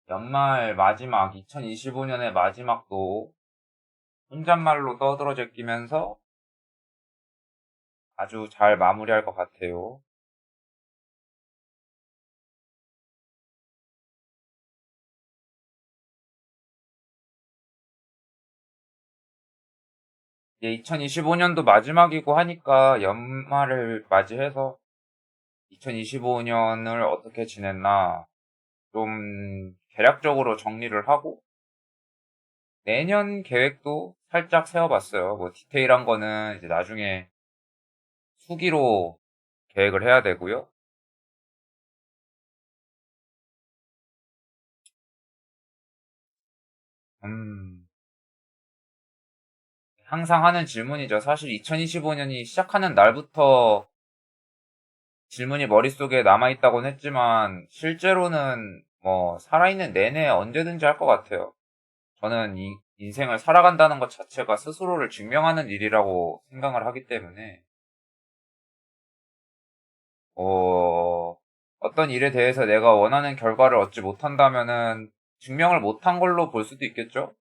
연말 마지막, 2025년의 마지막도 혼잣말로 떠들어 제끼면서 아주 잘 마무리할 것 같아요. 이제 2025년도 마지막이고 하니까 연말을 맞이해서 2025년을 어떻게 지냈나 좀 대략적으로 정리를 하고 내년 계획도 살짝 세워봤어요. 뭐 디테일한 거는 이제 나중에 수기로 계획을 해야 되고요. 음, 항상 하는 질문이죠. 사실 2025년이 시작하는 날부터 질문이 머릿속에 남아있다고는 했지만 실제로는 뭐 살아있는 내내 언제든지 할 것 같아요. 저는 이 인생을 살아간다는 것 자체가 스스로를 증명하는 일이라고 생각을 하기 때문에 어떤 일에 대해서 내가 원하는 결과를 얻지 못한다면은 증명을 못한 걸로 볼 수도 있겠죠?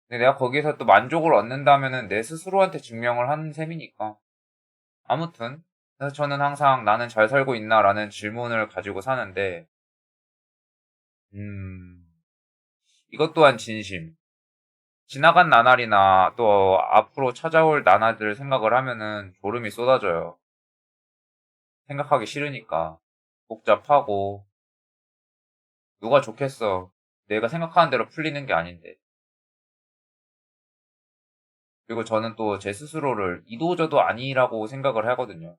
근데 내가 거기에서 또 만족을 얻는다면은 내 스스로한테 증명을 한 셈이니까. 아무튼, 그래서 저는 항상 나는 잘 살고 있나? 라는 질문을 가지고 사는데, 음, 이것 또한 진심. 지나간 나날이나 또 앞으로 찾아올 나날들 생각을 하면은 졸음이 쏟아져요. 생각하기 싫으니까. 복잡하고, 누가 좋겠어. 내가 생각하는 대로 풀리는 게 아닌데. 그리고 저는 또 제 스스로를 이도저도 아니라고 생각을 하거든요.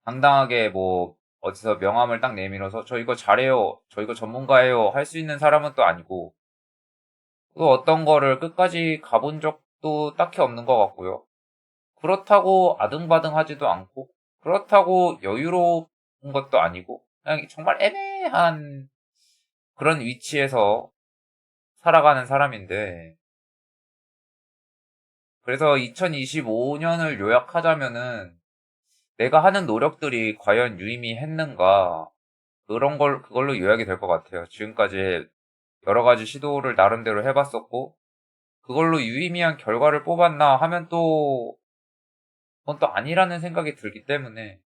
당당하게 뭐, 어디서 명함을 딱 내밀어서 저 이거 잘해요. 저 이거 전문가예요. 할 수 있는 사람은 또 아니고, 또 어떤 거를 끝까지 가본 적도 딱히 없는 것 같고요. 그렇다고 아등바등하지도 않고, 그렇다고 여유로운 것도 아니고, 그냥 정말 애매한 그런 위치에서 살아가는 사람인데, 그래서 2025년을 요약하자면은 내가 하는 노력들이 과연 유의미했는가 그걸로 요약이 될 것 같아요. 지금까지 여러 가지 시도를 나름대로 해봤었고 그걸로 유의미한 결과를 뽑았나 하면 또 그건 또 아니라는 생각이 들기 때문에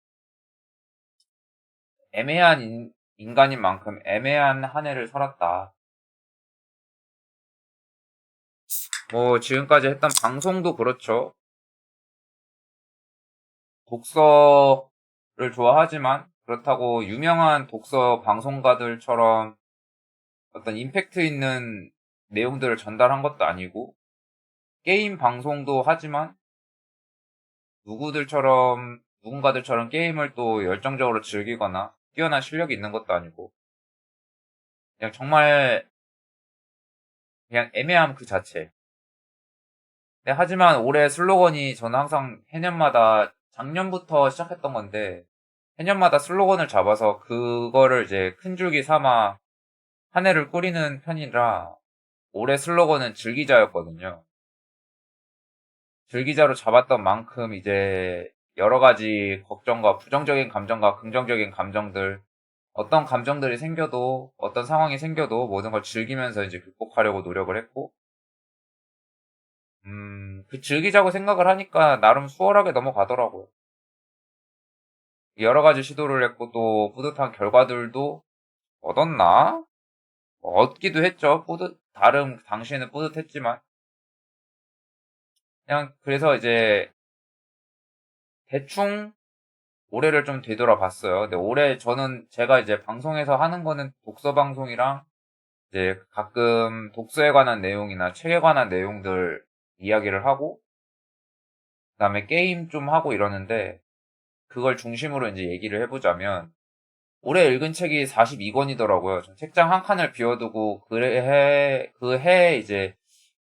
애매한 인간인 만큼 애매한 한 해를 살았다. 뭐 지금까지 했던 방송도 그렇죠. 독서를 좋아하지만 그렇다고 유명한 독서 방송가들처럼 어떤 임팩트 있는 내용들을 전달한 것도 아니고 게임 방송도 하지만 누군가들처럼 게임을 또 열정적으로 즐기거나 뛰어난 실력이 있는 것도 아니고 그냥 정말 그냥 애매함 그 자체. 네, 하지만 올해 슬로건이 저는 항상 해년마다 작년부터 시작했던 건데 해년마다 슬로건을 잡아서 그거를 이제 큰 줄기 삼아 한 해를 꾸리는 편이라 올해 슬로건은 즐기자였거든요. 즐기자로 잡았던 만큼 이제 여러 가지 걱정과 부정적인 감정과 긍정적인 감정들, 어떤 감정들이 생겨도, 어떤 상황이 생겨도 모든 걸 즐기면서 이제 극복하려고 노력을 했고, 그 즐기자고 생각을 하니까 나름 수월하게 넘어가더라고요. 여러 가지 시도를 했고 또 뿌듯한 결과들도 얻었나? 뭐 얻기도 했죠. 당시에는 뿌듯했지만. 그냥 그래서 이제 대충 올해를 좀 되돌아봤어요. 근데 올해 저는 제가 이제 방송에서 하는 거는 독서 방송이랑 이제 가끔 독서에 관한 내용이나 책에 관한 내용들 이야기를 하고 그다음에 게임 좀 하고 이러는데 그걸 중심으로 이제 얘기를 해보자면 올해 읽은 책이 42권이더라고요. 전 책장 한 칸을 비워두고 그 해에 이제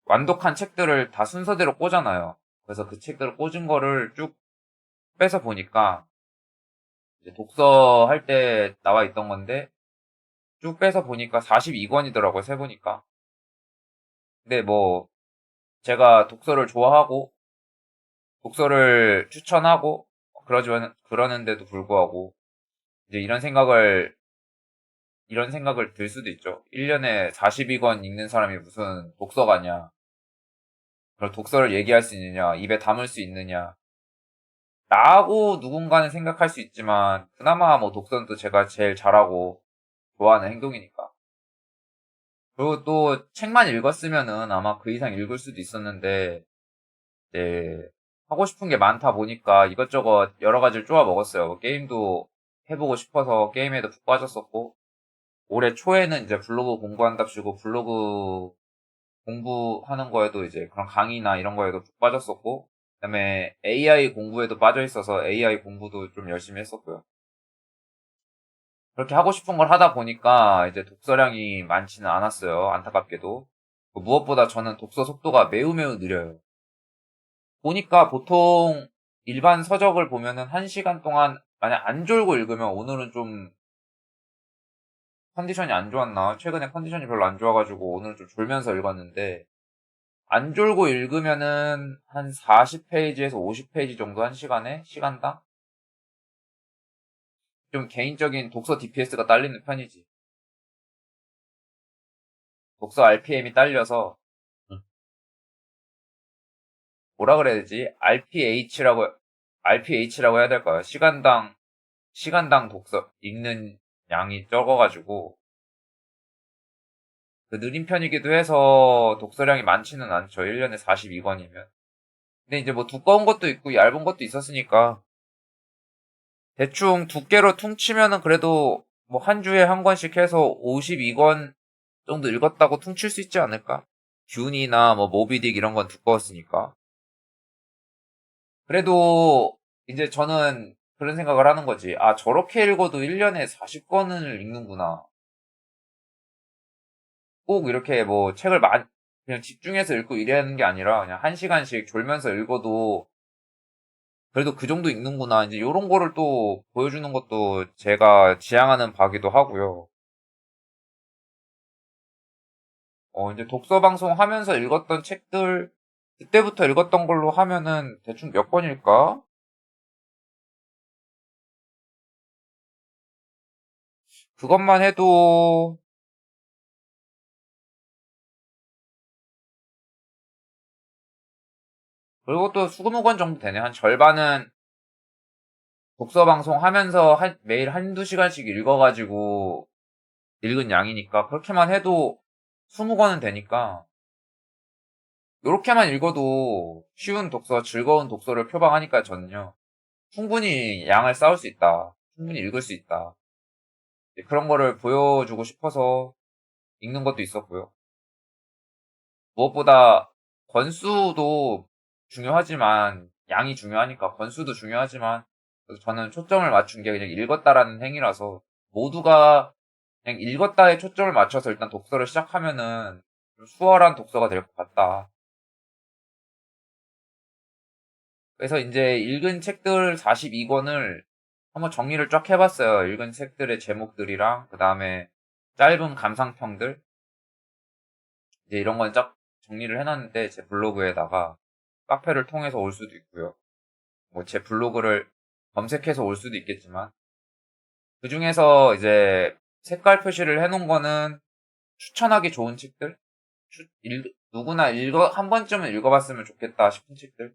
완독한 책들을 다 순서대로 꽂아놔요. 그래서 그 책들을 꽂은 거를 쭉 빼서 보니까 이제 독서할 때 나와 있던 건데 쭉 빼서 보니까 42권이더라고요, 세보니까. 근데 뭐, 제가 독서를 좋아하고, 독서를 추천하고, 그러는데도 불구하고, 이제 이런 생각을 들 수도 있죠. 1년에 42권 읽는 사람이 무슨 독서가냐. 그걸 독서를 얘기할 수 있느냐, 입에 담을 수 있느냐. 라고 누군가는 생각할 수 있지만, 그나마 뭐 독서는 또 제가 제일 잘하고 좋아하는 행동이니까. 그리고 또 책만 읽었으면은 아마 그 이상 읽을 수도 있었는데, 이제 하고 싶은 게 많다 보니까 이것저것 여러 가지를 쪼아 먹었어요. 뭐 게임도 해보고 싶어서 게임에도 푹 빠졌었고, 올해 초에는 이제 블로그 공부한답시고 블로그 공부하는 거에도 이제 그런 강의나 이런 거에도 푹 빠졌었고, 그다음에 AI 공부에도 빠져 있어서 AI 공부도 좀 열심히 했었고요. 그렇게 하고 싶은 걸 하다 보니까 이제 독서량이 많지는 않았어요. 안타깝게도. 무엇보다 저는 독서 속도가 매우 매우 느려요. 보니까 보통 일반 서적을 보면은 1시간 동안 만약 안 졸고 읽으면 오늘은 좀 컨디션이 안 좋았나? 최근에 컨디션이 별로 안 좋아가지고 오늘 좀 졸면서 읽었는데, 안 졸고 읽으면은 한 40페이지에서 50페이지 정도 1시간에 시간당? 좀 개인적인 독서 DPS가 딸리는 편이지. 독서 RPM이 딸려서 뭐라 그래야 되지? RPH라고 해야 될까요? 시간당 독서 읽는 양이 적어가지고 그 느린 편이기도 해서 독서량이 많지는 않죠. 1년에 42권이면. 근데 이제 뭐 두꺼운 것도 있고 얇은 것도 있었으니까 대충 두께로 퉁치면은 그래도 뭐 한 주에 한 권씩 해서 52권 정도 읽었다고 퉁칠 수 있지 않을까? 듄이나 뭐 모비딕 이런 건 두꺼웠으니까. 그래도 이제 저는 그런 생각을 하는 거지. 아, 저렇게 읽어도 1년에 40권을 읽는구나. 꼭 이렇게 뭐 책을 그냥 집중해서 읽고 이래야 하는 게 아니라 그냥 1시간씩 졸면서 읽어도 그래도 그 정도 읽는구나. 이제 요런 거를 또 보여주는 것도 제가 지향하는 바기도 하고요. 이제 독서 방송 하면서 읽었던 책들, 그때부터 읽었던 걸로 하면은 대충 몇 권일까? 그것만 해도, 그리고 또 20권 정도 되네. 한 절반은 독서 방송 하면서 매일 한두 시간씩 읽어가지고 읽은 양이니까, 그렇게만 해도 20권은 되니까, 요렇게만 읽어도 쉬운 독서, 즐거운 독서를 표방하니까 저는요, 충분히 양을 쌓을 수 있다. 충분히 읽을 수 있다. 그런 거를 보여주고 싶어서 읽는 것도 있었고요. 무엇보다 권수도 중요하지만 양이 중요하니까 권수도 중요하지만 그래서 저는 초점을 맞춘 게 그냥 읽었다라는 행위라서 모두가 그냥 읽었다에 초점을 맞춰서 일단 독서를 시작하면은 좀 수월한 독서가 될 것 같다. 그래서 이제 읽은 책들 42권을 한번 정리를 쫙 해봤어요. 읽은 책들의 제목들이랑 그 다음에 짧은 감상평들 이제 이런 건 쫙 정리를 해놨는데 제 블로그에다가 카페를 통해서 올 수도 있고요. 뭐 제 블로그를 검색해서 올 수도 있겠지만 그 중에서 이제 색깔 표시를 해놓은 거는 추천하기 좋은 책들, 누구나 한 번쯤은 읽어봤으면 좋겠다 싶은 책들.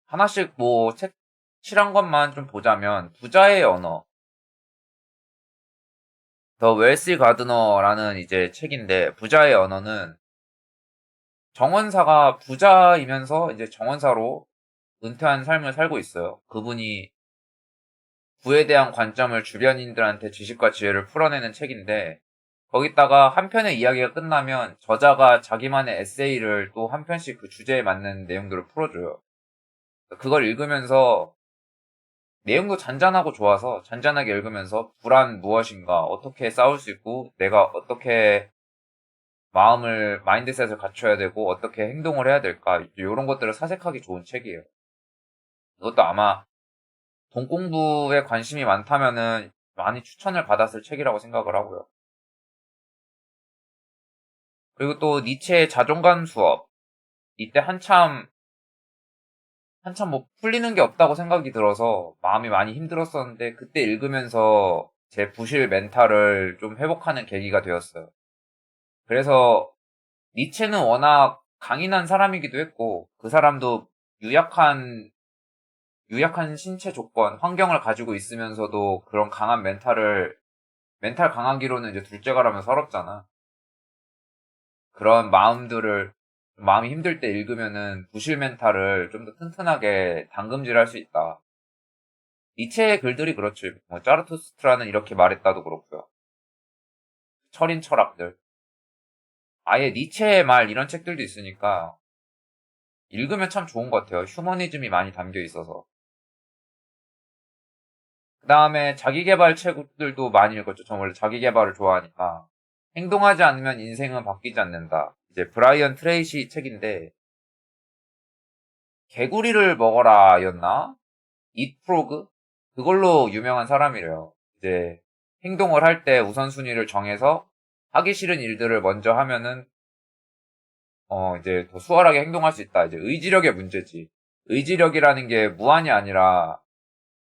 하나씩 뭐 책 칠한 것만 좀 보자면 부자의 언어, 더 웰시 가드너라는 이제 책인데 부자의 언어는 정원사가 부자이면서 이제 정원사로 은퇴한 삶을 살고 있어요. 그분이 부에 대한 관점을 주변인들한테 지식과 지혜를 풀어내는 책인데 거기다가 한 편의 이야기가 끝나면 저자가 자기만의 에세이를 또 한 편씩 그 주제에 맞는 내용들을 풀어줘요. 그걸 읽으면서 내용도 잔잔하고 좋아서 잔잔하게 읽으면서 불안 무엇인가, 어떻게 싸울 수 있고 내가 어떻게 마인드셋을 갖춰야 되고 어떻게 행동을 해야 될까 이런 것들을 사색하기 좋은 책이에요. 이것도 아마 돈 공부에 관심이 많다면은 많이 추천을 받았을 책이라고 생각을 하고요. 그리고 또 니체의 자존감 수업. 이때 한참 한참 뭐 풀리는 게 없다고 생각이 들어서 마음이 많이 힘들었었는데 그때 읽으면서 제 부실 멘탈을 좀 회복하는 계기가 되었어요. 그래서 니체는 워낙 강인한 사람이기도 했고 그 사람도 유약한 신체 조건, 환경을 가지고 있으면서도 그런 강한 멘탈 강하기로는 이제 둘째가라면 서럽잖아. 그런 마음이 힘들 때 읽으면은 부실 멘탈을 좀 더 튼튼하게 담금질할 수 있다. 니체의 글들이 그렇지. 뭐 짜르투스트라는 이렇게 말했다도 그렇고요. 철인 철학들. 아예 니체의 말 이런 책들도 있으니까 읽으면 참 좋은 것 같아요. 휴머니즘이 많이 담겨 있어서. 그 다음에 자기계발 책들도 많이 읽었죠. 저 원래 자기계발을 좋아하니까. 행동하지 않으면 인생은 바뀌지 않는다. 이제 브라이언 트레이시 책인데 개구리를 먹어라였나? 잇 프로그? 그걸로 유명한 사람이래요. 이제 행동을 할 때 우선순위를 정해서 하기 싫은 일들을 먼저 하면은 이제 더 수월하게 행동할 수 있다. 이제 의지력의 문제지. 의지력이라는 게 무한이 아니라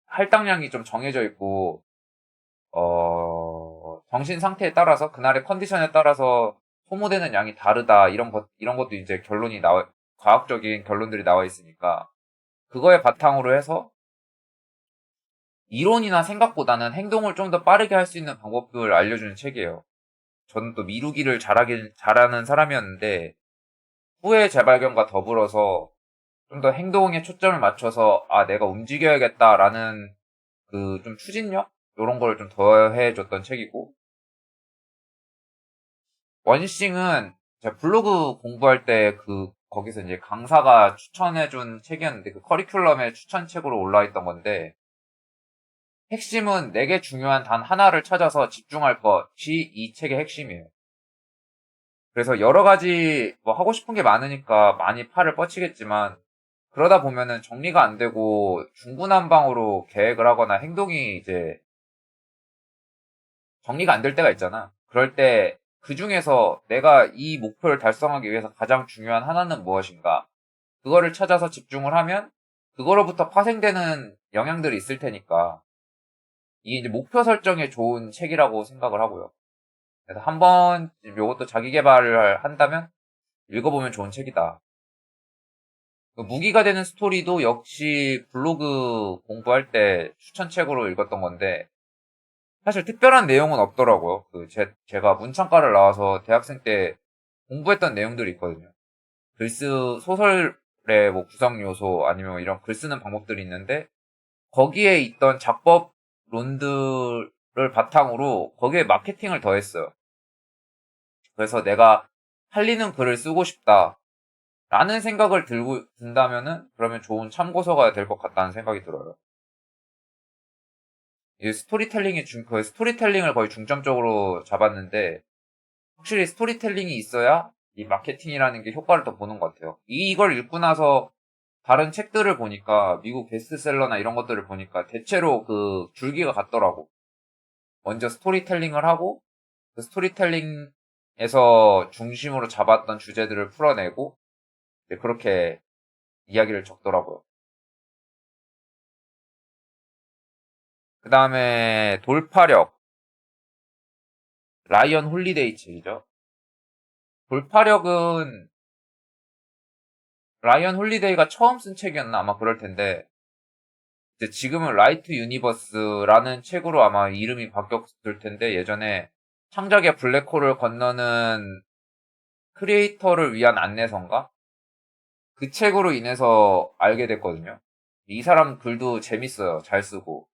할당량이 좀 정해져 있고 정신 상태에 따라서 그날의 컨디션에 따라서 소모되는 양이 다르다. 이런 것도 이제 과학적인 결론들이 나와 있으니까 그거에 바탕으로 해서 이론이나 생각보다는 행동을 좀 더 빠르게 할 수 있는 방법을 알려주는 책이에요. 저는 또 미루기를 잘하는 사람이었는데 후회 재발견과 더불어서 좀 더 행동에 초점을 맞춰서 내가 움직여야겠다라는 그 좀 추진력? 이런 걸 좀 더해줬던 책이고 원싱은 제가 블로그 공부할 때 거기서 이제 강사가 추천해준 책이었는데 그 커리큘럼에 추천책으로 올라있던 건데 핵심은 내게 중요한 단 하나를 찾아서 집중할 것이 이 책의 핵심이에요. 그래서 여러 가지 뭐 하고 싶은 게 많으니까 많이 팔을 뻗치겠지만 그러다 보면은 정리가 안 되고 중구난방으로 계획을 하거나 행동이 이제 정리가 안 될 때가 있잖아. 그럴 때 그 중에서 내가 이 목표를 달성하기 위해서 가장 중요한 하나는 무엇인가? 그거를 찾아서 집중을 하면 그거로부터 파생되는 영향들이 있을 테니까 이게 이제 목표 설정에 좋은 책이라고 생각을 하고요. 그래서 한번 이것도 자기 개발을 한다면 읽어보면 좋은 책이다. 무기가 되는 스토리도 역시 블로그 공부할 때 추천책으로 읽었던 건데 사실 특별한 내용은 없더라고요. 제가 문창과를 나와서 대학생 때 공부했던 내용들이 있거든요. 소설의 뭐 구성 요소 아니면 뭐 이런 글 쓰는 방법들이 있는데 거기에 있던 작법론들을 바탕으로 거기에 마케팅을 더했어요. 그래서 내가 팔리는 글을 쓰고 싶다. 라는 생각을 든다면은 그러면 좋은 참고서가 될 것 같다는 생각이 들어요. 이 스토리텔링을 거의 중점적으로 잡았는데 확실히 스토리텔링이 있어야 이 마케팅이라는 게 효과를 더 보는 것 같아요. 이걸 읽고 나서 다른 책들을 보니까 미국 베스트셀러나 이런 것들을 보니까 대체로 그 줄기가 같더라고. 먼저 스토리텔링을 하고 그 스토리텔링에서 중심으로 잡았던 주제들을 풀어내고 그렇게 이야기를 적더라고요. 그 다음에 돌파력, 라이언 홀리데이 책이죠. 돌파력은 라이언 홀리데이가 처음 쓴 책이었나 아마 그럴 텐데 이제 지금은 라이트 유니버스라는 책으로 아마 이름이 바뀌었을 텐데 예전에 창작의 블랙홀을 건너는 크리에이터를 위한 안내서인가? 그 책으로 인해서 알게 됐거든요. 이 사람 글도 재밌어요. 잘 쓰고.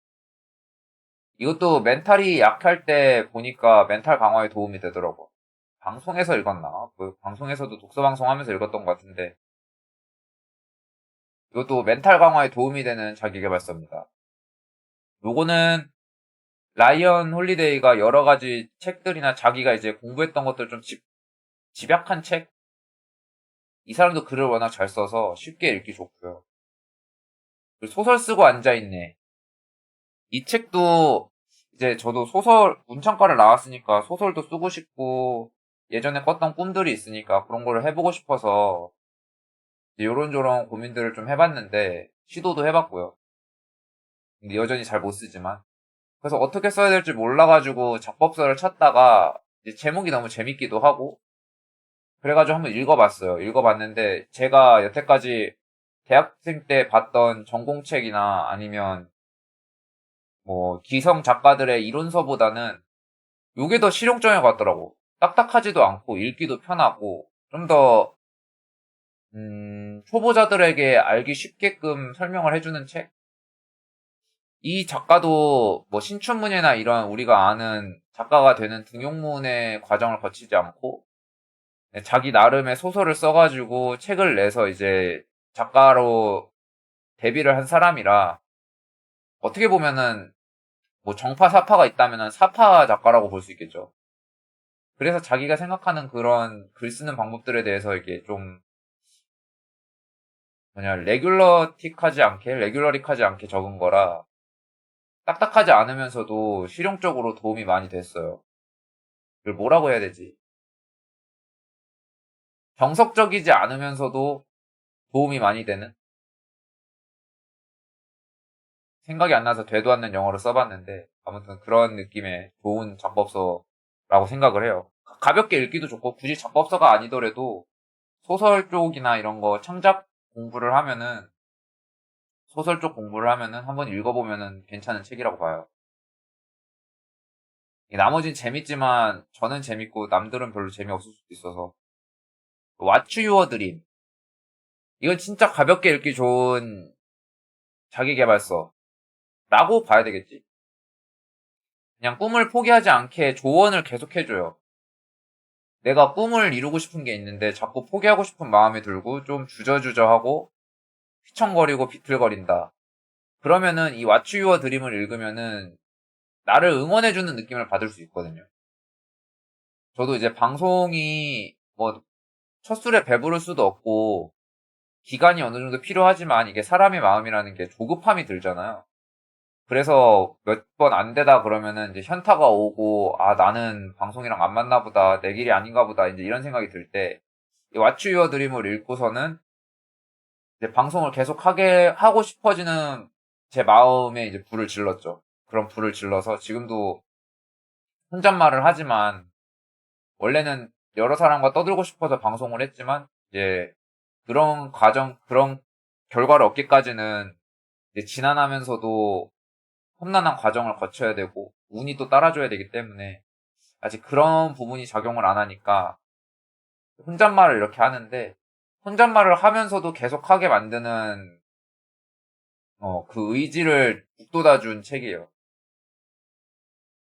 이것도 멘탈이 약할 때 보니까 멘탈 강화에 도움이 되더라고. 방송에서 읽었나? 그 방송에서도 독서 방송 하면서 읽었던 것 같은데 이것도 멘탈 강화에 도움이 되는 자기계발서입니다. 요거는 라이언 홀리데이가 여러 가지 책들이나 자기가 이제 공부했던 것들 좀 집약한 책? 이 사람도 글을 워낙 잘 써서 쉽게 읽기 좋고요. 그리고 소설 쓰고 앉아있네. 이 책도 이제 저도 문창과를 나왔으니까 소설도 쓰고 싶고 예전에 꿨던 꿈들이 있으니까 그런 거를 해보고 싶어서 요런저런 고민들을 좀 해봤는데, 시도도 해봤고요. 근데 여전히 잘 못 쓰지만. 그래서 어떻게 써야 될지 몰라가지고 작법서를 찾다가, 이제 제목이 너무 재밌기도 하고, 그래가지고 한번 읽어봤어요. 읽어봤는데, 제가 여태까지 대학생 때 봤던 전공책이나 아니면 뭐 기성 작가들의 이론서보다는 요게 더 실용적인 것 같더라고. 딱딱하지도 않고 읽기도 편하고 좀 더 초보자들에게 알기 쉽게끔 설명을 해주는 책? 이 작가도 뭐 신춘문예나 이런 우리가 아는 작가가 되는 등용문의 과정을 거치지 않고 자기 나름의 소설을 써가지고 책을 내서 이제 작가로 데뷔를 한 사람이라 어떻게 보면은 뭐 정파 사파가 있다면 사파 작가라고 볼 수 있겠죠. 그래서 자기가 생각하는 그런 글 쓰는 방법들에 대해서 이게 좀 뭐냐 레귤러릭하지 않게 적은 거라 딱딱하지 않으면서도 실용적으로 도움이 많이 됐어요. 이걸 뭐라고 해야 되지? 정석적이지 않으면서도 도움이 많이 되는? 생각이 안 나서 되도 않는 영어로 써봤는데 아무튼 그런 느낌의 좋은 작법서라고 생각을 해요. 가볍게 읽기도 좋고 굳이 작법서가 아니더라도 소설 쪽이나 이런 거 창작 공부를 하면은 소설 쪽 공부를 하면은 한번 읽어보면은 괜찮은 책이라고 봐요. 나머진 재밌지만 저는 재밌고 남들은 별로 재미없을 수도 있어서 What's Your Dream? 이건 진짜 가볍게 읽기 좋은 자기계발서라고 봐야 되겠지. 그냥 꿈을 포기하지 않게 조언을 계속해줘요. 내가 꿈을 이루고 싶은 게 있는데 자꾸 포기하고 싶은 마음이 들고 좀 주저주저하고 휘청거리고 비틀거린다. 그러면은 이 What's Your Dream을 읽으면은 나를 응원해주는 느낌을 받을 수 있거든요. 저도 이제 방송이 뭐 첫술에 배부를 수도 없고 기간이 어느 정도 필요하지만 이게 사람의 마음이라는 게 조급함이 들잖아요. 그래서 몇 번 안 되다 그러면은 이제 현타가 오고 아 나는 방송이랑 안 맞나 보다 내 길이 아닌가 보다 이제 이런 생각이 들 때 이 왓츠 유어 드림을 읽고서는 이제 방송을 계속 하게 하고 싶어지는 제 마음에 이제 불을 질렀죠. 그런 불을 질러서 지금도 혼잣말을 하지만 원래는 여러 사람과 떠들고 싶어서 방송을 했지만 이제 그런 과정, 그런 결과를 얻기까지는 이제 지난하면서도 험난한 과정을 거쳐야 되고 운이 또 따라줘야 되기 때문에 아직 그런 부분이 작용을 안 하니까 혼잣말을 이렇게 하는데 혼잣말을 하면서도 계속하게 만드는 그 의지를 북돋아준 책이에요.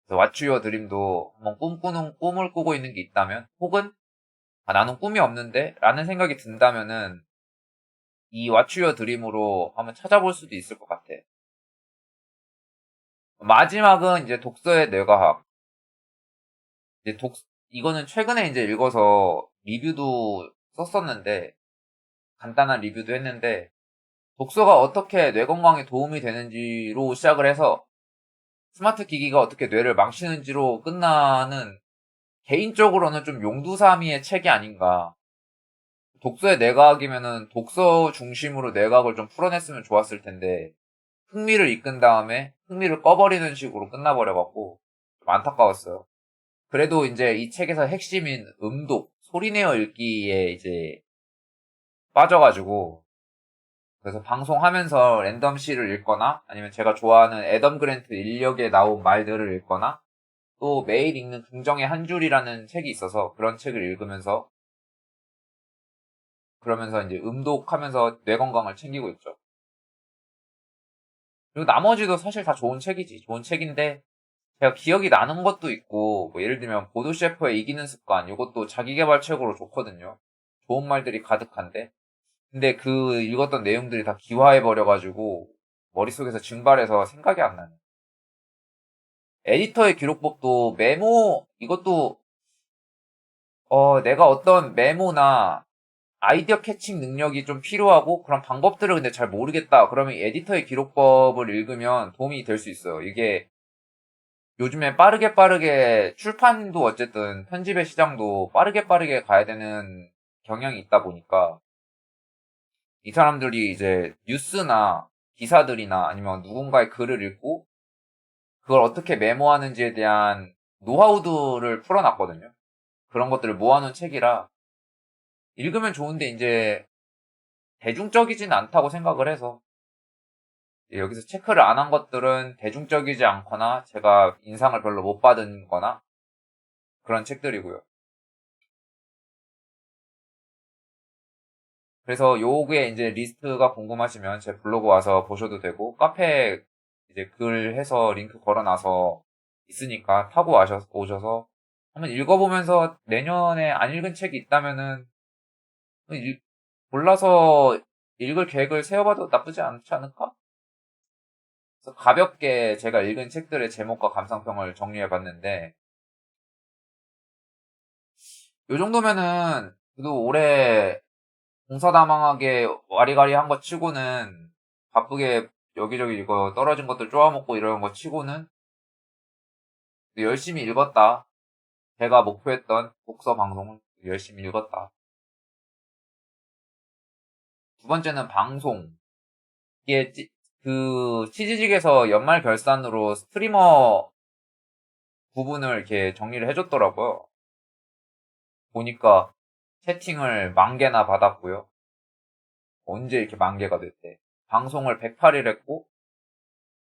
그래서 왓츠 유어 드림도 한번 꿈을 꾸고 있는 게 있다면 혹은 아, 나는 꿈이 없는데? 라는 생각이 든다면은 이 왓츠 유어 드림으로 한번 찾아볼 수도 있을 것 같아. 마지막은 이제 독서의 뇌과학. 이제 이거는 최근에 이제 읽어서 리뷰도 썼었는데, 간단한 리뷰도 했는데, 독서가 어떻게 뇌 건강에 도움이 되는지로 시작을 해서, 스마트 기기가 어떻게 뇌를 망치는지로 끝나는, 개인적으로는 좀 용두사미의 책이 아닌가. 독서의 뇌과학이면은 독서 중심으로 뇌과학을 좀 풀어냈으면 좋았을 텐데, 흥미를 이끈 다음에 흥미를 꺼버리는 식으로 끝나버려갖고, 좀 안타까웠어요. 그래도 이제 이 책에서 핵심인 음독, 소리내어 읽기에 이제 빠져가지고, 그래서 방송하면서 랜덤 시를 읽거나, 아니면 제가 좋아하는 애덤 그랜트 인력에 나온 말들을 읽거나, 또 매일 읽는 긍정의 한 줄이라는 책이 있어서 그런 책을 읽으면서, 그러면서 이제 음독하면서 뇌 건강을 챙기고 있죠. 그리고 나머지도 사실 다 좋은 책이지. 좋은 책인데, 제가 기억이 나는 것도 있고, 뭐 예를 들면 보도 셰퍼의 이기는 습관, 이것도 자기계발책으로 좋거든요. 좋은 말들이 가득한데, 근데 그 읽었던 내용들이 다 기화해버려가지고 머릿속에서 증발해서 생각이 안 나네. 에디터의 기록법도 메모, 이것도 내가 어떤 메모나 아이디어 캐칭 능력이 좀 필요하고 그런 방법들을 근데 잘 모르겠다. 그러면 에디터의 기록법을 읽으면 도움이 될 수 있어요. 이게 요즘에 빠르게 출판도 어쨌든 편집의 시장도 빠르게 가야 되는 경향이 있다 보니까 이 사람들이 이제 뉴스나 기사들이나 아니면 누군가의 글을 읽고 그걸 어떻게 메모하는지에 대한 노하우들을 풀어놨거든요. 그런 것들을 모아놓은 책이라 읽으면 좋은데 이제 대중적이진 않다고 생각을 해서 여기서 체크를 안 한 것들은 대중적이지 않거나 제가 인상을 별로 못 받은 거나 그런 책들이고요. 그래서 요게 이제 리스트가 궁금하시면 제 블로그 와서 보셔도 되고 카페 이제 글 해서 링크 걸어놔서 있으니까 타고 오셔서 한번 읽어보면서 내년에 안 읽은 책이 있다면은 골라서 읽을 계획을 세워봐도 나쁘지 않지 않을까? 그래서 가볍게 제가 읽은 책들의 제목과 감상평을 정리해봤는데 요 정도면은 그래도 올해 동서다망하게 와리가리 한 거 치고는 바쁘게 여기저기 이거 떨어진 것들 쪼아먹고 이런 거 치고는 열심히 읽었다. 제가 목표했던 독서 방송을 열심히 읽었다. 두 번째는 방송. 이게 그 치지직에서 연말 결산으로 스트리머 부분을 이렇게 정리를 해줬더라고요. 보니까 채팅을 10,000개나 받았고요. 언제 이렇게 10,000개가 됐대. 방송을 108일 했고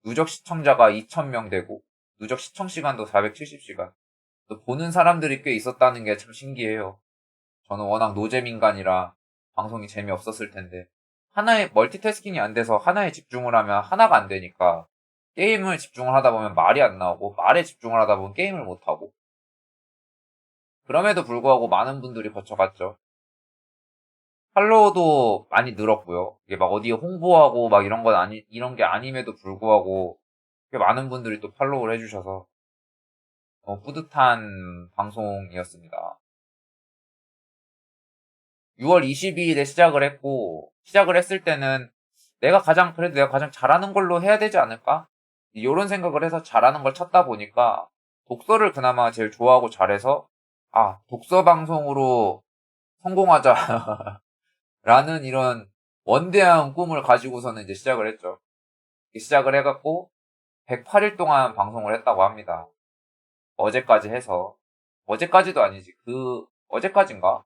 누적 시청자가 2,000명 되고 누적 시청 시간도 470시간. 또 보는 사람들이 꽤 있었다는 게 참 신기해요. 저는 워낙 노잼인간이라 방송이 재미없었을 텐데 하나에 멀티태스킹이 안 돼서 하나에 집중을 하면 하나가 안 되니까 게임을 집중을 하다 보면 말이 안 나오고 말에 집중을 하다 보면 게임을 못 하고 그럼에도 불구하고 많은 분들이 거쳐갔죠. 팔로워도 많이 늘었고요. 이게 막 어디에 홍보하고 막 이런 게 아님에도 불구하고 꽤 많은 분들이 또 팔로우를 해주셔서 뿌듯한 방송이었습니다. 6월 22일에 시작을 했고, 시작을 했을 때는 그래도 내가 가장 잘하는 걸로 해야 되지 않을까? 이런 생각을 해서 잘하는 걸 찾다 보니까 독서를 그나마 제일 좋아하고 잘해서, 아, 독서 방송으로 성공하자. 라는 이런 원대한 꿈을 가지고서는 이제 시작을 했죠. 시작을 해갖고 108일 동안 방송을 했다고 합니다. 어제까지 해서. 어제까지도 아니지. 어제까지인가?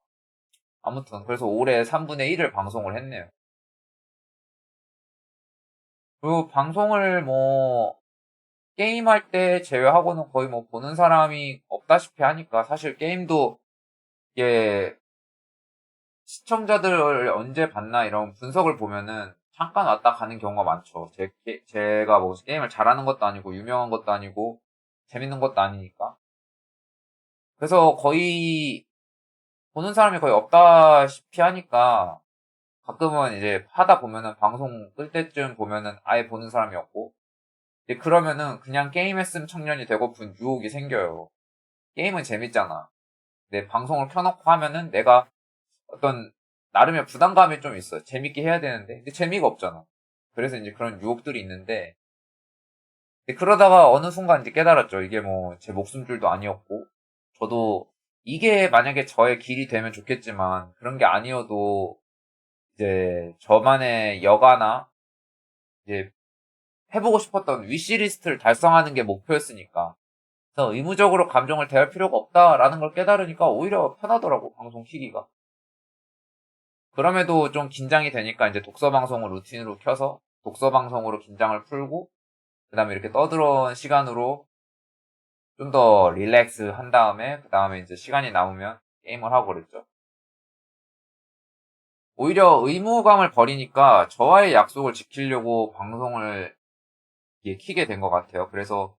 아무튼, 그래서 올해 3분의 1을 방송을 했네요. 그리고 방송을 게임할 때 제외하고는 거의 보는 사람이 없다시피 하니까, 사실 게임도, 이게, 시청자들을 언제 봤나 이런 분석을 보면은, 잠깐 왔다 가는 경우가 많죠. 제가 게임을 잘하는 것도 아니고, 유명한 것도 아니고, 재밌는 것도 아니니까. 그래서 보는 사람이 거의 없다시피 하니까, 가끔은 이제 하다 보면은 방송 끌 때쯤 보면은 아예 보는 사람이 없고 그러면은 그냥 게임했음 청년이 되고픈 유혹이 생겨요. 게임은 재밌잖아. 근데 방송을 켜놓고 하면은 내가 어떤 나름의 부담감이 좀 있어. 재밌게 해야 되는데 근데 재미가 없잖아. 그래서 이제 그런 유혹들이 있는데 그러다가 어느 순간 이제 깨달았죠. 이게 제 목숨줄도 아니었고 저도 이게 만약에 저의 길이 되면 좋겠지만 그런 게 아니어도 이제 저만의 여가나 이제 해보고 싶었던 위시리스트를 달성하는 게 목표였으니까. 그래서 의무적으로 감정을 대할 필요가 없다라는 걸 깨달으니까 오히려 편하더라고, 방송 키기가. 그럼에도 좀 긴장이 되니까 이제 독서 방송을 루틴으로 켜서 독서 방송으로 긴장을 풀고, 그 다음에 이렇게 떠들어온 시간으로 좀 더 릴렉스 한 다음에, 그 다음에 이제 시간이 남으면 게임을 하고 그랬죠. 오히려 의무감을 버리니까 저와의 약속을 지키려고 방송을 키게 된 것 같아요. 그래서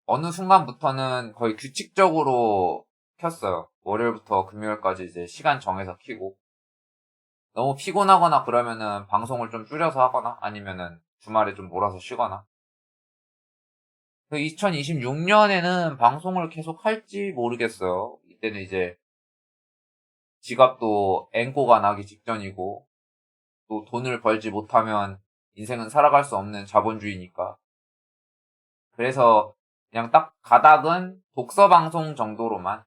어느 순간부터는 거의 규칙적으로 켰어요. 월요일부터 금요일까지 이제 시간 정해서 키고. 너무 피곤하거나 그러면은 방송을 좀 줄여서 하거나 아니면은 주말에 좀 몰아서 쉬거나. 2026년에는 방송을 계속 할지 모르겠어요. 이때는 이제 지갑도 앵꼬가 나기 직전이고 또 돈을 벌지 못하면 인생은 살아갈 수 없는 자본주의니까. 그래서 그냥 딱 가닥은 독서 방송 정도로만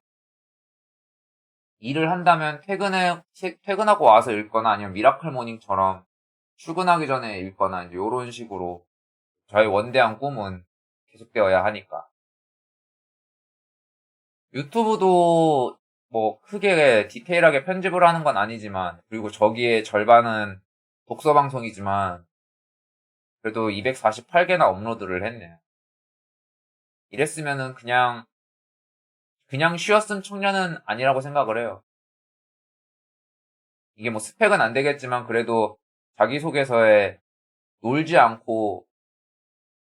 일을 한다면 퇴근하고 와서 읽거나 아니면 미라클 모닝처럼 출근하기 전에 읽거나 이제 이런 식으로 저의 원대한 꿈은 계속되어야 하니까. 유튜브도 뭐 크게 디테일하게 편집을 하는 건 아니지만, 그리고 저기에 절반은 독서 방송이지만, 그래도 248개나 업로드를 했네요. 이랬으면은 그냥 쉬었음 청년은 아니라고 생각을 해요. 이게 뭐 스펙은 안 되겠지만, 그래도 자기소개서에 놀지 않고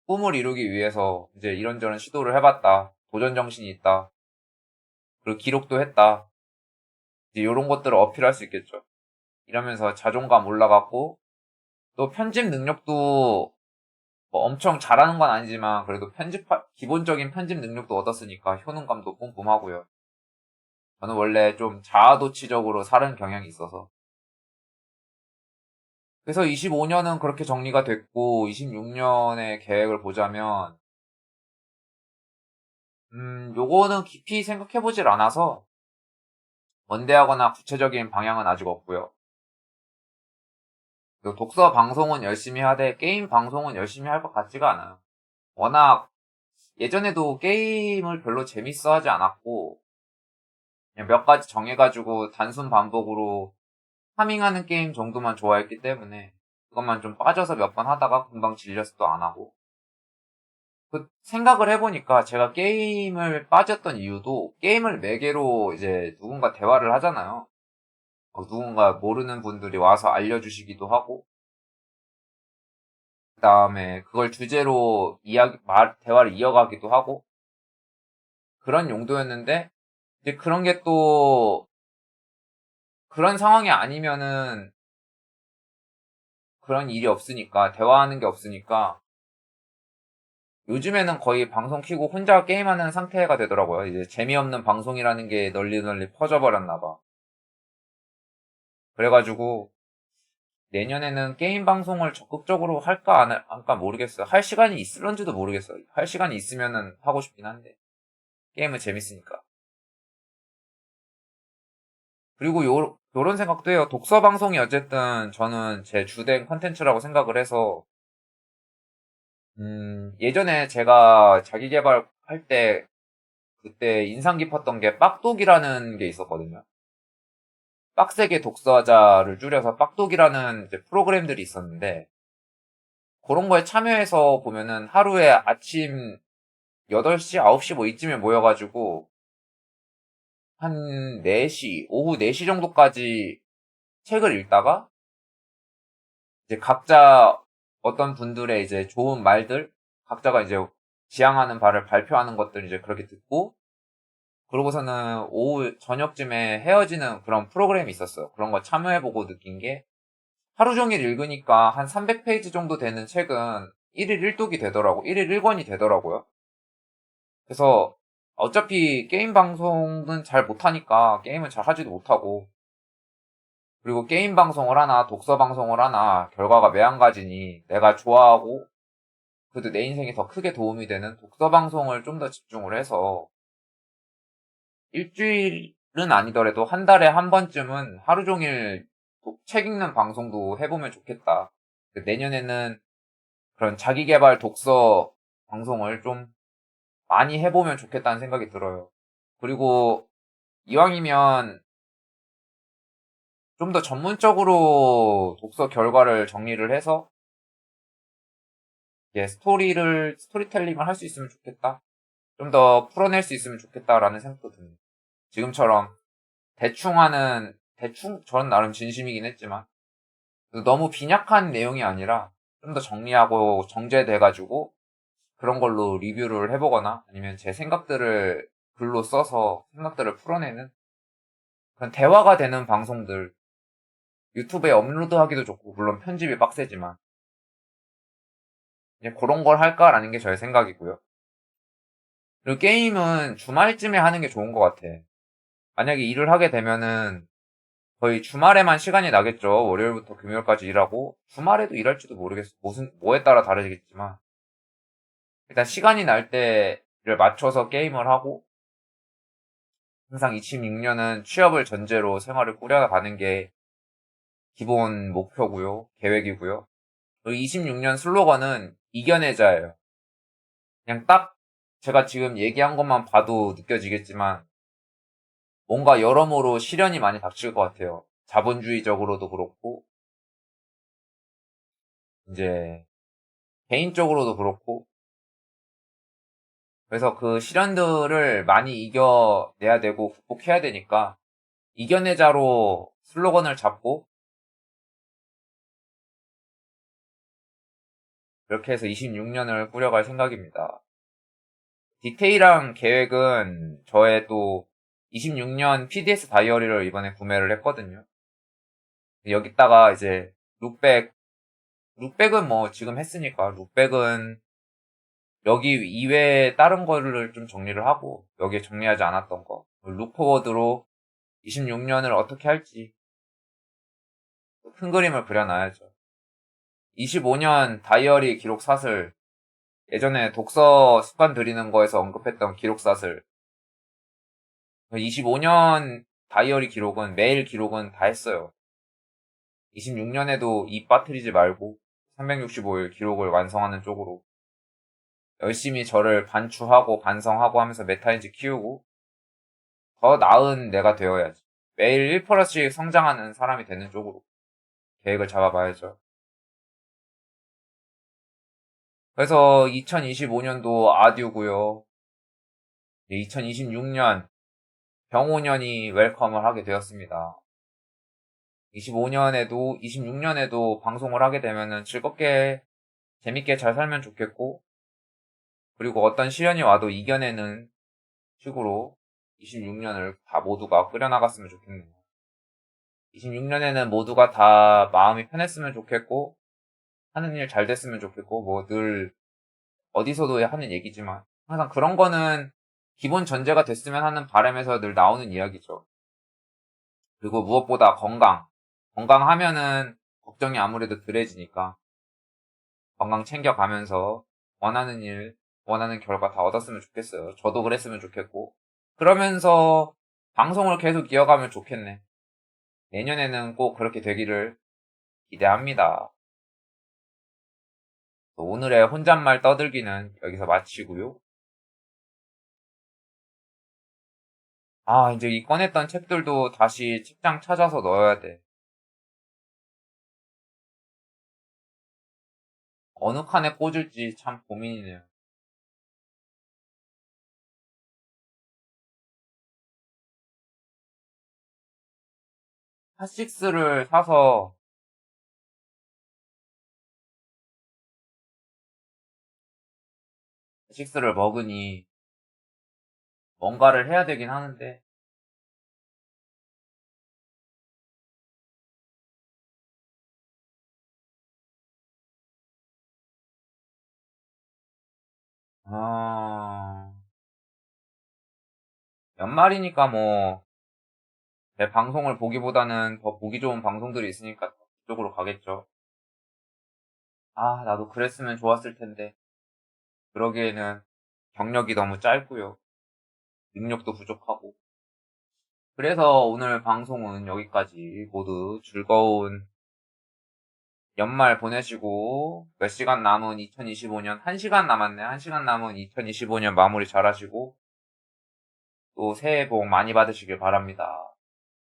꿈을 이루기 위해서 이제 이런저런 시도를 해봤다. 도전 정신이 있다. 그리고 기록도 했다. 이제 이런 것들을 어필할 수 있겠죠. 이러면서 자존감 올라갔고, 또 편집 능력도 뭐 엄청 잘하는 건 아니지만, 그래도 기본적인 편집 능력도 얻었으니까 효능감도 뿜뿜하고요. 저는 원래 좀 자아도취적으로 사는 경향이 있어서. 그래서 25년은 그렇게 정리가 됐고, 26년의 계획을 보자면, 요거는 깊이 생각해보질 않아서, 원대하거나 구체적인 방향은 아직 없고요. 독서 방송은 열심히 하되, 게임 방송은 열심히 할 것 같지가 않아요. 워낙, 예전에도 게임을 별로 재밌어 하지 않았고, 그냥 몇 가지 정해가지고 단순 반복으로 파밍하는 게임 정도만 좋아했기 때문에, 그것만 좀 빠져서 몇 번 하다가 금방 질려서도 안 하고, 그 생각을 해보니까 제가 게임을 빠졌던 이유도 게임을 매개로 이제 누군가 대화를 하잖아요. 누군가 모르는 분들이 와서 알려주시기도 하고, 그 다음에 그걸 주제로 대화를 이어가기도 하고, 그런 용도였는데, 이제 그런 게 또, 그런 상황이 아니면은, 그런 일이 없으니까, 대화하는 게 없으니까, 요즘에는 거의 방송 키고 혼자 게임하는 상태가 되더라고요. 이제 재미없는 방송이라는 게 널리 널리 퍼져버렸나 봐. 그래가지고, 내년에는 게임 방송을 적극적으로 할까 안 할까 모르겠어요. 할 시간이 있을런지도 모르겠어요. 할 시간이 있으면은 하고 싶긴 한데 게임은 재밌으니까. 그리고 요런 생각도 해요. 독서 방송이 어쨌든 저는 제 주된 컨텐츠라고 생각을 해서 예전에 제가 자기 개발할 때 그때 인상 깊었던 게 빡독이라는 게 있었거든요. 빡세게 독서하자를 줄여서 빡독이라는 이제 프로그램들이 있었는데 그런 거에 참여해서 보면은 하루에 아침 8시, 9시 뭐 이쯤에 모여가지고 한 4시, 오후 4시 정도까지 책을 읽다가 이제 각자 어떤 분들의 이제 좋은 말들, 각자가 이제 지향하는 바를 발표하는 것들 이제 그렇게 듣고 그러고서는 오후 저녁쯤에 헤어지는 그런 프로그램이 있었어요. 그런 거 참여해보고 느낀 게 하루 종일 읽으니까 한 300페이지 정도 되는 책은 1일 1독이 되더라고. 1일 1권이 되더라고요. 그래서 어차피 게임 방송은 잘 못하니까 게임은 잘 하지도 못하고 그리고 게임 방송을 하나 독서 방송을 하나 결과가 매한가지니 내가 좋아하고 그래도 내 인생에 더 크게 도움이 되는 독서 방송을 좀 더 집중을 해서 일주일은 아니더라도 한 달에 한 번쯤은 하루 종일 책 읽는 방송도 해보면 좋겠다. 내년에는 그런 자기계발 독서 방송을 좀 많이 해보면 좋겠다는 생각이 들어요. 그리고 이왕이면 좀 더 전문적으로 독서 결과를 정리를 해서 스토리텔링을 할 수 있으면 좋겠다. 좀 더 풀어낼 수 있으면 좋겠다라는 생각도 듭니다. 지금처럼 저는 나름 진심이긴 했지만, 너무 빈약한 내용이 아니라 좀 더 정리하고 정제돼가지고 그런 걸로 리뷰를 해보거나 아니면 제 생각들을 글로 써서 생각들을 풀어내는 그런 대화가 되는 방송들 유튜브에 업로드하기도 좋고 물론 편집이 빡세지만 이제 그런 걸 할까라는 게 저의 생각이고요. 그리고 게임은 주말쯤에 하는 게 좋은 것 같아. 만약에 일을 하게 되면은 거의 주말에만 시간이 나겠죠. 월요일부터 금요일까지 일하고 주말에도 일할지도 모르겠어. 뭐에 따라 다르겠지만 일단 시간이 날 때를 맞춰서 게임을 하고 항상 26년은 취업을 전제로 생활을 꾸려가는 게 기본 목표고요. 계획이고요. 26년 슬로건은 이겨내자예요. 그냥 딱 제가 지금 얘기한 것만 봐도 느껴지겠지만 뭔가 여러모로 시련이 많이 닥칠 것 같아요. 자본주의적으로도 그렇고 이제 개인적으로도 그렇고 그래서 그 시련들을 많이 이겨내야 되고 극복해야 되니까 이겨내자로 슬로건을 잡고 이렇게 해서 26년을 꾸려갈 생각입니다. 디테일한 계획은 저의 또 26년 PDS 다이어리를 이번에 구매를 했거든요. 여기다가 이제 룩백은 뭐 지금 했으니까 룩백은 여기 이외에 다른 거를 좀 정리를 하고 여기에 정리하지 않았던 거 룩포워드로 26년을 어떻게 할지 큰 그림을 그려놔야죠. 25년 다이어리 기록사슬 예전에 독서 습관 들이는 거에서 언급했던 기록사슬 25년 다이어리 기록은 매일 기록은 다 했어요. 26년에도 입 빠뜨리지 말고 365일 기록을 완성하는 쪽으로 열심히 저를 반추하고 반성하고 하면서 메타인지 키우고 더 나은 내가 되어야지. 매일 1%씩 성장하는 사람이 되는 쪽으로 계획을 잡아봐야죠. 그래서 2025년도 아듀고요. 2026년 병5년이 웰컴을 하게 되었습니다. 26년에도 방송을 하게 되면은 즐겁게 재밌게 잘 살면 좋겠고 그리고 어떤 시련이 와도 이겨내는 식으로 26년을 다 모두가 끌어나갔으면 좋겠네요. 26년에는 모두가 다 마음이 편했으면 좋겠고 하는 일 잘 됐으면 좋겠고 뭐 늘 어디서도 하는 얘기지만 항상 그런 거는 기본 전제가 됐으면 하는 바람에서 늘 나오는 이야기죠. 그리고 무엇보다 건강하면은 걱정이 아무래도 덜해지니까 건강 챙겨가면서 원하는 일, 원하는 결과 다 얻었으면 좋겠어요. 저도 그랬으면 좋겠고. 그러면서 방송을 계속 이어가면 좋겠네. 내년에는 꼭 그렇게 되기를 기대합니다. 오늘의 혼잣말 떠들기는 여기서 마치고요. 이제 이 꺼냈던 책들도 다시 책장 찾아서 넣어야 돼. 어느 칸에 꽂을지 참 고민이네요. 핫식스를 사서 핫식스를 먹으니 뭔가를 해야 되긴 하는데 아, 연말이니까 뭐 제 방송을 보기보다는 더 보기 좋은 방송들이 있으니까 그쪽으로 가겠죠. 나도 그랬으면 좋았을 텐데 그러기에는 경력이 너무 짧고요. 능력도 부족하고. 그래서 오늘 방송은 여기까지 모두 즐거운 연말 보내시고 몇 시간 남은 2025년 1시간 남았네. 1시간 남은 2025년 마무리 잘 하시고 또 새해 복 많이 받으시길 바랍니다.